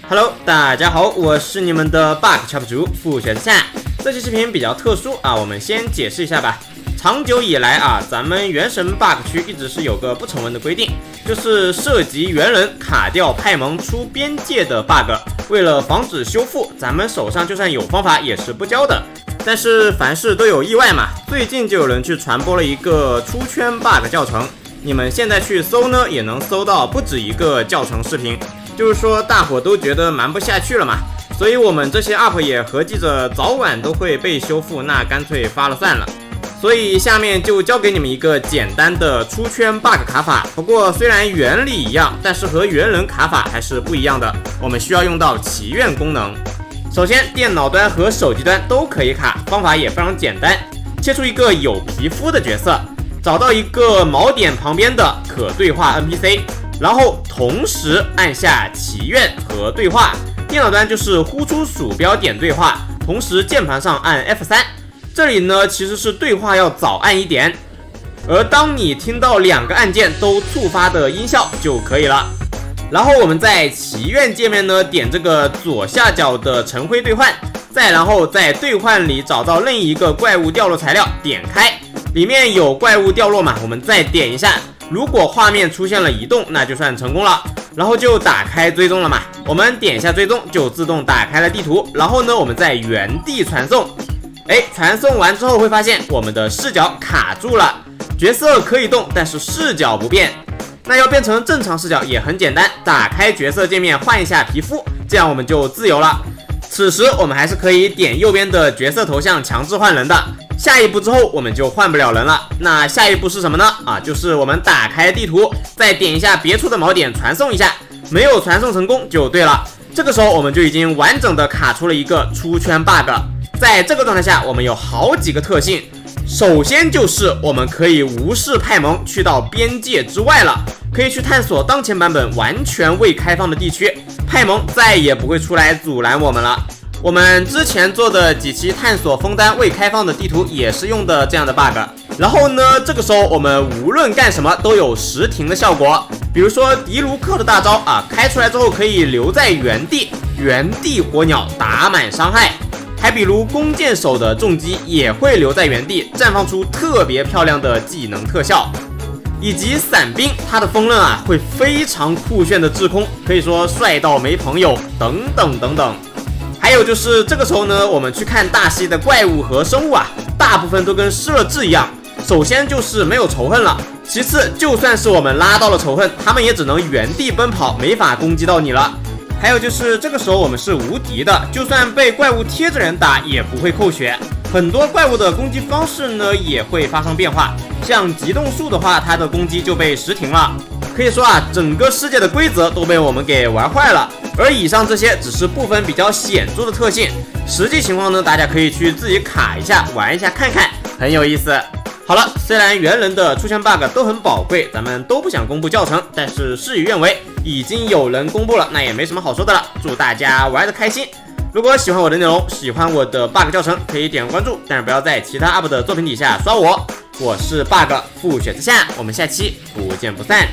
Hello， 大家好，我是你们的 bug 翘不足复学之下。这期视频比较特殊啊，我们先解释一下吧。长久以来啊，咱们原神 bug 区一直是有个不成文的规定，就是涉及猿人卡掉派蒙出边界的 bug， 为了防止修复，咱们手上就算有方法也是不教的。但是凡事都有意外嘛，最近就有人去传播了一个出圈 bug 教程，你们现在去搜呢，也能搜到不止一个教程视频。就是说大伙都觉得瞒不下去了嘛，所以我们这些 UP 也合计着早晚都会被修复，那干脆发了算了。所以下面就教给你们一个简单的出圈 bug 卡法，不过虽然原理一样，但是和猿人卡法还是不一样的，我们需要用到祈愿功能。首先电脑端和手机端都可以卡，方法也非常简单，切出一个有皮肤的角色，找到一个锚点旁边的可对话 NPC，然后同时按下祈愿和对话，电脑端就是呼出鼠标点对话，同时键盘上按 F3。这里呢其实是对话要早按一点，而当你听到2个按键都触发的音效就可以了。然后我们在祈愿界面呢点这个左下角的晨辉兑换，再然后在兑换里找到任意一个怪物掉落材料，点开，里面有怪物掉落嘛，我们再点一下。如果画面出现了移动，那就算成功了，然后就打开追踪了嘛。我们点一下追踪，就自动打开了地图。然后呢，我们在原地传送。传送完之后会发现我们的视角卡住了，角色可以动，但是视角不变。那要变成正常视角也很简单，打开角色界面换一下皮肤，这样我们就自由了。此时我们还是可以点右边的角色头像强制换人的。下一步之后我们就换不了人了，那下一步是什么呢？就是我们打开地图，再点一下别处的锚点传送一下，没有传送成功就对了。这个时候我们就已经完整的卡出了一个出圈 bug。在这个状态下，我们有好几个特性。首先就是我们可以无视派蒙去到边界之外了，可以去探索当前版本完全未开放的地区，派蒙再也不会出来阻拦我们了。我们之前做的几期探索枫丹未开放的地图也是用的这样的 bug。然后呢，这个时候我们无论干什么都有实停的效果，比如说迪卢克的大招开出来之后可以留在原地，原地火鸟打满伤害。还比如弓箭手的重击也会留在原地，绽放出特别漂亮的技能特效。以及伞兵，他的锋刃会非常酷炫的制空，可以说帅到没朋友，等等等等。还有就是这个时候呢，我们去看大系的怪物和生物大部分都跟失了智一样。首先就是没有仇恨了，其次就算是我们拉到了仇恨，他们也只能原地奔跑，没法攻击到你了。还有就是这个时候我们是无敌的，就算被怪物贴着人打也不会扣血。很多怪物的攻击方式呢也会发生变化，像极冻术的话，它的攻击就被实停了。可以说整个世界的规则都被我们给玩坏了。而以上这些只是部分比较显著的特性，实际情况呢，大家可以去自己卡一下，玩一下看看，很有意思。好了，虽然猿人的出圈 bug 都很宝贵，咱们都不想公布教程，但是事与愿违，已经有人公布了，那也没什么好说的了。祝大家玩得开心！如果喜欢我的内容，喜欢我的 bug 教程，可以点关注，但是不要在其他 UP 的作品底下刷我。我是 bug 复学之下，我们下期不见不散。